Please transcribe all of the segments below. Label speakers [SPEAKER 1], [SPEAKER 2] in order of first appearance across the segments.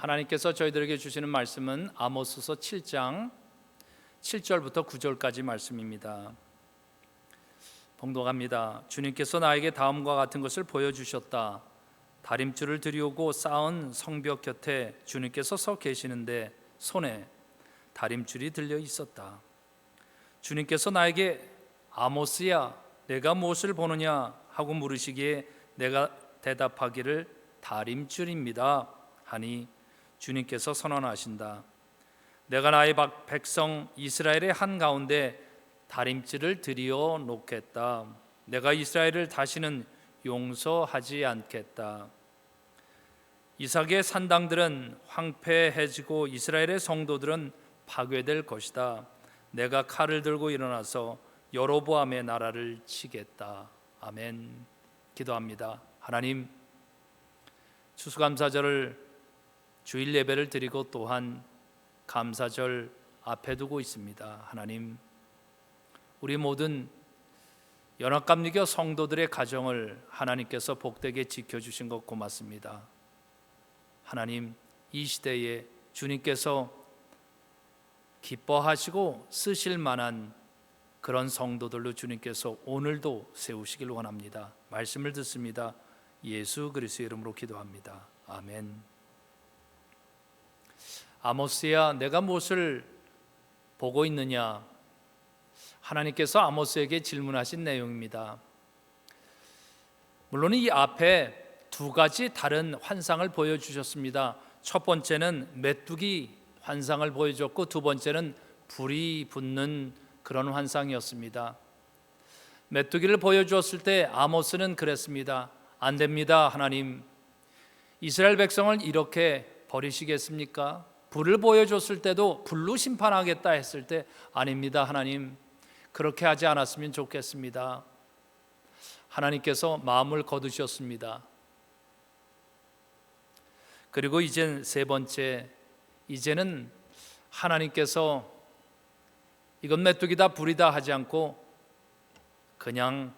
[SPEAKER 1] 하나님께서 저희들에게 주시는 말씀은 아모스서 7장 7절부터 9절까지 말씀입니다. 봉독합니다. 주님께서 나에게 다음과 같은 것을 보여주셨다. 다림줄을 들이오고 쌓은 성벽 곁에 주님께서 서 계시는데 손에 다림줄이 들려 있었다. 주님께서 나에게 아모스야, 내가 무엇을 보느냐 하고 물으시기에 내가 대답하기를 다림줄입니다 하니 주님께서 선언하신다. 내가 나의 백성 이스라엘의 한가운데 다림줄을 들이어 놓겠다. 내가 이스라엘을 다시는 용서하지 않겠다. 이삭의 산당들은 황폐해지고 이스라엘의 성도들은 파괴될 것이다. 내가 칼을 들고 일어나서 여로보암의 나라를 치겠다. 아멘. 기도합니다. 하나님, 추수감사절을 주일 예배를 드리고 또한 감사절 앞에 두고 있습니다. 하나님, 우리 모든 연합감리교 성도들의 가정을 하나님께서 복되게 지켜주신 것 고맙습니다. 하나님, 이 시대에 주님께서 기뻐하시고 쓰실 만한 그런 성도들로 주님께서 오늘도 세우시길 원합니다. 말씀을 듣습니다. 예수 그리스도의 이름으로 기도합니다. 아멘. 아모스야, 내가 무엇을 보고 있느냐? 하나님께서 아모스에게 질문하신 내용입니다. 물론 이 앞에 두 가지 다른 환상을 보여주셨습니다. 첫 번째는 메뚜기 환상을 보여줬고 두 번째는 불이 붙는 그런 환상이었습니다. 메뚜기를 보여주었을 때 아모스는 그랬습니다. 안 됩니다, 하나님. 이스라엘 백성을 이렇게 버리시겠습니까? 불을 보여줬을 때도 불로 심판하겠다 했을 때 아닙니다, 하나님. 그렇게 하지 않았으면 좋겠습니다. 하나님께서 마음을 거두셨습니다. 그리고 이젠 세 번째, 이제는 하나님께서 이건 메뚜기다 불이다 하지 않고 그냥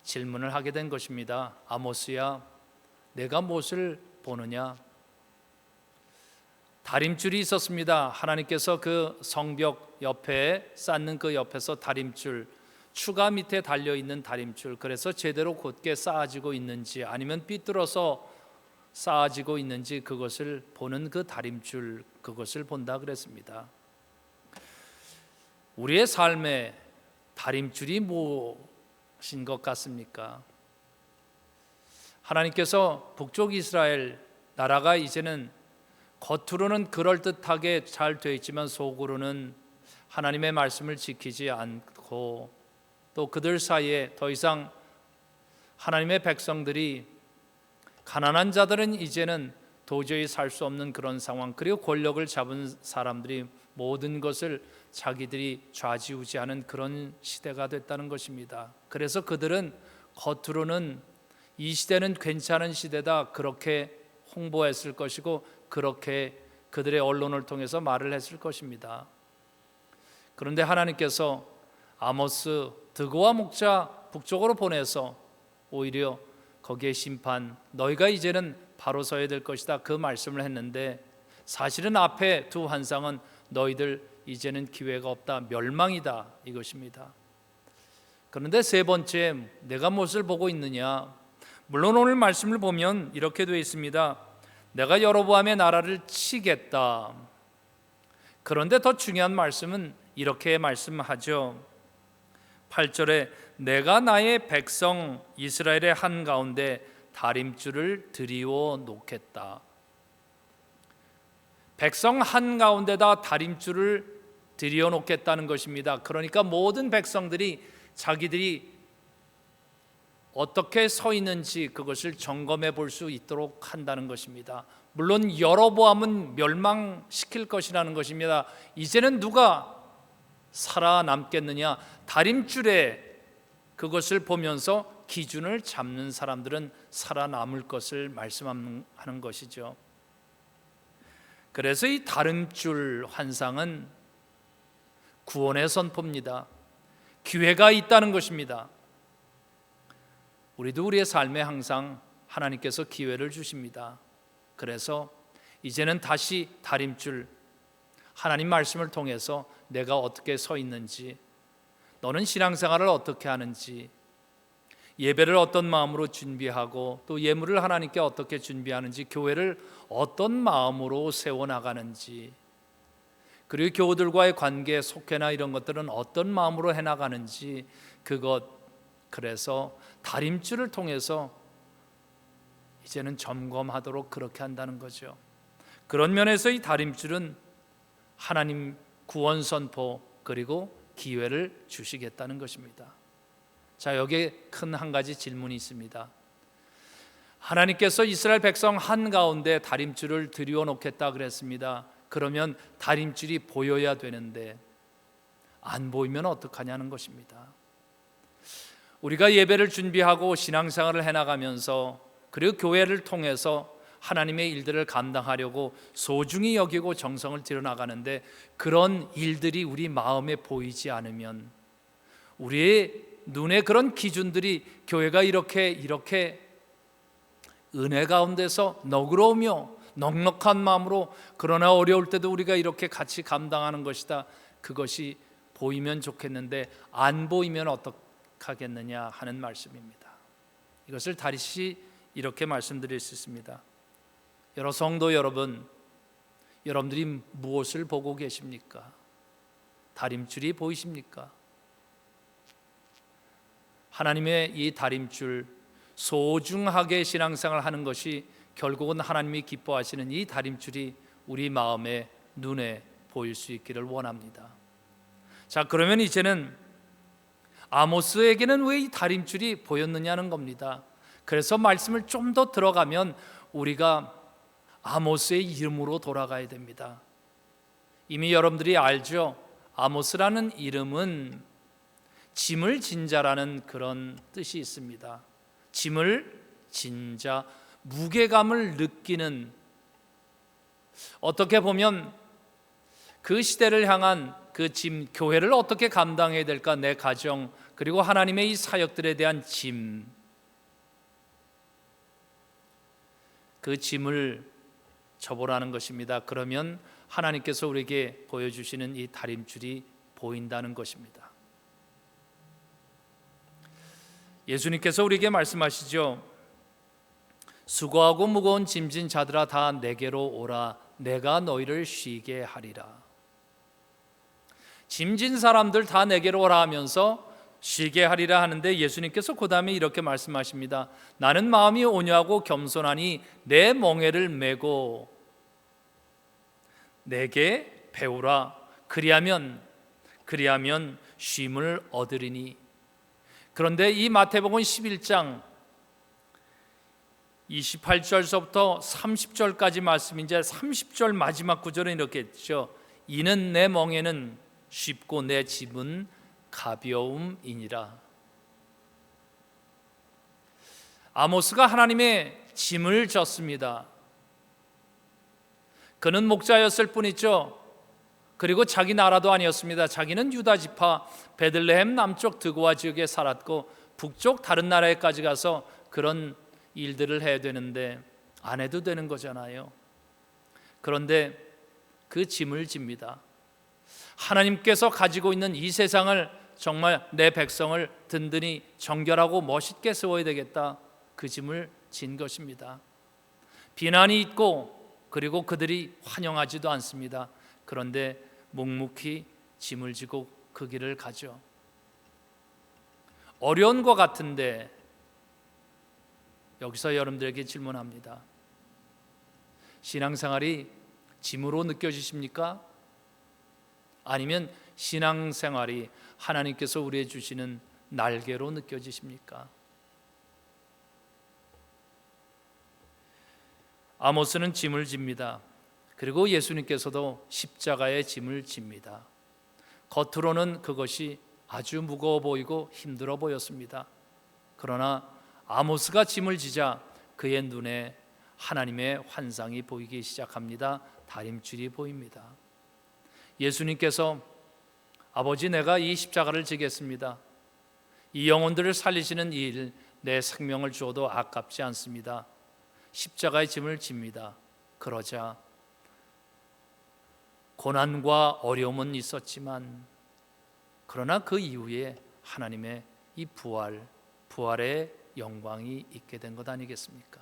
[SPEAKER 1] 질문을 하게 된 것입니다. 아모스야, 내가 무엇을 보느냐? 다림줄이 있었습니다. 하나님께서 그 성벽 옆에 쌓는 그 옆에서 다림줄, 추가 밑에 달려있는 다림줄, 그래서 제대로 곧게 쌓아지고 있는지 아니면 삐뚤어서 쌓아지고 있는지 그것을 보는 그 다림줄, 그것을 본다 그랬습니다. 우리의 삶에 다림줄이 무엇인 것 같습니까? 하나님께서 북쪽 이스라엘 나라가 이제는 겉으로는 그럴듯하게 잘 되어 있지만 속으로는 하나님의 말씀을 지키지 않고 또 그들 사이에 더 이상 하나님의 백성들이 가난한 자들은 이제는 도저히 살 수 없는 그런 상황, 그리고 권력을 잡은 사람들이 모든 것을 자기들이 좌지우지하는 그런 시대가 됐다는 것입니다. 그래서 그들은 겉으로는 이 시대는 괜찮은 시대다 그렇게 홍보했을 것이고 그렇게 그들의 언론을 통해서 말을 했을 것입니다. 그런데 하나님께서 아모스 드고와 목자 북쪽으로 보내서 오히려 거기에 심판, 너희가 이제는 바로 서야 될 것이다 그 말씀을 했는데 사실은 앞에 두 환상은 너희들 이제는 기회가 없다, 멸망이다 이것입니다. 그런데 세 번째, 내가 무엇을 보고 있느냐? 물론 오늘 말씀을 보면 이렇게 되어 있습니다. 내가 여로보암의 나라를 치겠다. 그런데 더 중요한 말씀은 이렇게 말씀하죠. 8절에 내가 나의 백성 이스라엘의 한가운데 다림줄을 들이워 놓겠다. 백성 한가운데다 다림줄을 들이워 놓겠다는 것입니다. 그러니까 모든 백성들이 자기들이 어떻게 서 있는지 그것을 점검해 볼 수 있도록 한다는 것입니다. 물론 여로보암은 멸망시킬 것이라는 것입니다. 이제는 누가 살아남겠느냐? 다림줄에 그것을 보면서 기준을 잡는 사람들은 살아남을 것을 말씀하는 것이죠. 그래서 이 다림줄 환상은 구원의 선포입니다. 기회가 있다는 것입니다. 우리도 우리의 삶에 항상 하나님께서 기회를 주십니다. 그래서 이제는 다시 다림줄, 하나님 말씀을 통해서 내가 어떻게 서 있는지, 너는 신앙생활을 어떻게 하는지, 예배를 어떤 마음으로 준비하고 또 예물을 하나님께 어떻게 준비하는지, 교회를 어떤 마음으로 세워나가는지, 그리고 교우들과의 관계, 속회나 이런 것들은 어떤 마음으로 해나가는지, 그래서 다림줄을 통해서 이제는 점검하도록 그렇게 한다는 거죠. 그런 면에서 이 다림줄은 하나님 구원 선포 그리고 기회를 주시겠다는 것입니다. 자, 여기에 큰 한 가지 질문이 있습니다. 하나님께서 이스라엘 백성 한가운데 다림줄을 들여 놓겠다 그랬습니다. 그러면 다림줄이 보여야 되는데 안 보이면 어떡하냐는 것입니다. 우리가 예배를 준비하고 신앙생활을 해나가면서 그리고 교회를 통해서 하나님의 일들을 감당하려고 소중히 여기고 정성을 들여나가는데 그런 일들이 우리 마음에 보이지 않으면, 우리의 눈에 그런 기준들이 교회가 이렇게 은혜 가운데서 너그러우며 넉넉한 마음으로, 그러나 어려울 때도 우리가 이렇게 같이 감당하는 것이다, 그것이 보이면 좋겠는데 안 보이면 어떡하겠느냐 하는 말씀입니다. 이것을 다시 이렇게 말씀드릴 수 있습니다. 여러 성도 여러분, 여러분들이 무엇을 보고 계십니까? 다림줄이 보이십니까? 하나님의 이 다림줄, 소중하게 신앙생활을 하는 것이 결국은 하나님이 기뻐하시는 이 다림줄이 우리 마음에, 눈에 보일 수 있기를 원합니다. 자, 그러면 이제는 아모스에게는 왜 이 다림줄이 보였느냐는 겁니다. 그래서 말씀을 좀 더 들어가면 우리가 아모스의 이름으로 돌아가야 됩니다. 이미 여러분들이 알죠? 아모스라는 이름은 짐을 진 자라는 그런 뜻이 있습니다. 짐을 진 자, 무게감을 느끼는, 어떻게 보면 그 시대를 향한 그 짐, 교회를 어떻게 감당해야 될까, 내 가정 그리고 하나님의 이 사역들에 대한 짐, 그 짐을 져보라는 것입니다. 그러면 하나님께서 우리에게 보여주시는 이 다림줄이 보인다는 것입니다. 예수님께서 우리에게 말씀하시죠. 수고하고 무거운 짐진 자들아 다 내게로 오라, 내가 너희를 쉬게 하리라. 짐진 사람들 다 내게로 오라 하면서 쉬게 하리라 하는데, 예수님께서 그 다음에 이렇게 말씀하십니다. 나는 마음이 온유하고 겸손하니 내 멍에를 메고 내게 배우라. 그리하면 쉼을 얻으리니. 그런데 이 마태복음 11장 28절서부터 30절까지 말씀, 이제 30절 마지막 구절은 이렇게 했죠. 이는 내 멍에는 쉽고 내 짐은 가벼움이니라. 아모스가 하나님의 짐을 졌습니다. 그는 목자였을 뿐이죠. 그리고 자기 나라도 아니었습니다. 자기는 유다 지파 베들레헴 남쪽 드고아 지역에 살았고 북쪽 다른 나라에까지 가서 그런 일들을 해야 되는데 안 해도 되는 거잖아요. 그런데 그 짐을 집니다. 하나님께서 가지고 있는 이 세상을, 정말 내 백성을 든든히 정결하고 멋있게 세워야 되겠다, 그 짐을 진 것입니다. 비난이 있고 그리고 그들이 환영하지도 않습니다. 그런데 묵묵히 짐을 지고 그 길을 가죠. 어려운 것 같은데 여기서 여러분들에게 질문합니다. 신앙생활이 짐으로 느껴지십니까? 아니면 신앙생활이 하나님께서 우리에게 주시는 날개로 느껴지십니까? 아모스는 짐을 집니다. 그리고 예수님께서도 십자가의 짐을 집니다. 겉으로는 그것이 아주 무거워 보이고 힘들어 보였습니다. 그러나 아모스가 짐을 지자 그의 눈에 하나님의 환상이 보이기 시작합니다. 다림줄이 보입니다. 예수님께서 아버지, 내가 이 십자가를 지겠습니다. 이 영혼들을 살리시는 이 일, 내 생명을 주어도 아깝지 않습니다. 십자가의 짐을 집니다. 그러자 고난과 어려움은 있었지만 그러나 그 이후에 하나님의 이 부활의 영광이 있게 된 것 아니겠습니까?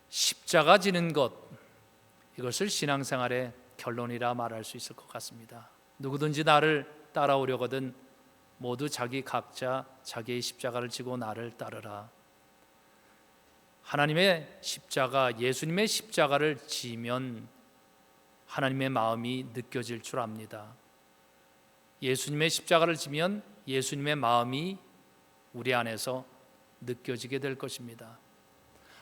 [SPEAKER 1] 십자가 지는 것, 이것을 신앙생활의 결론이라 말할 수 있을 것 같습니다. 누구든지 나를 따라오려거든 모두 각자 자기의 십자가를 지고 나를 따르라. 하나님의 십자가, 예수님의 십자가를 지면 하나님의 마음이 느껴질 줄 압니다. 예수님의 십자가를 지면 예수님의 마음이 우리 안에서 느껴지게 될 것입니다.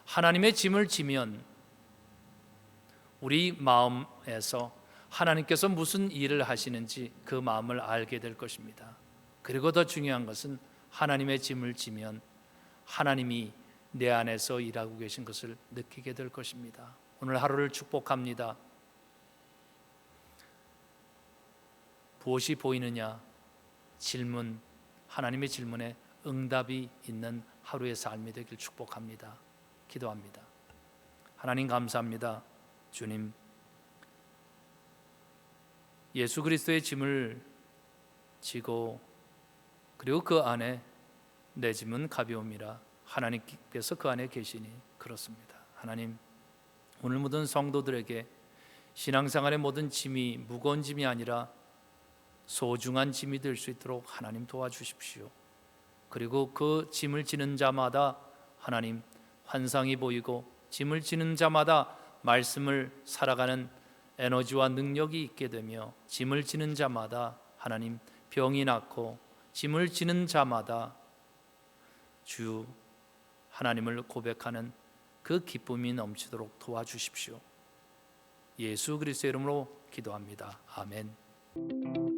[SPEAKER 1] 하나님의 짐을 지면 우리 마음에서 하나님께서 무슨 일을 하시는지 그 마음을 알게 될 것입니다. 그리고 더 중요한 것은 하나님의 짐을 지면 하나님이 내 안에서 일하고 계신 것을 느끼게 될 것입니다. 오늘 하루를 축복합니다. 무엇이 보이느냐? 질문, 하나님의 질문에 응답이 있는 하루의 삶이 되길 축복합니다. 기도합니다. 하나님 감사합니다. 주님, 예수 그리스도의 짐을 지고 그리고 그 안에 내 짐은 가벼움이라 하나님께서 그 안에 계시니 그렇습니다. 하나님, 오늘 모든 성도들에게 신앙생활의 모든 짐이 무거운 짐이 아니라 소중한 짐이 될 수 있도록 하나님 도와주십시오. 그리고 그 짐을 지는 자마다 하나님 환상이 보이고 짐을 지는 자마다 말씀을 살아가는 에너지와 능력이 있게 되며 짐을 지는 자마다 하나님 병이 낫고 짐을 지는 자마다 주 하나님을 고백하는 그 기쁨이 넘치도록 도와주십시오. 예수 그리스도의 이름으로 기도합니다. 아멘.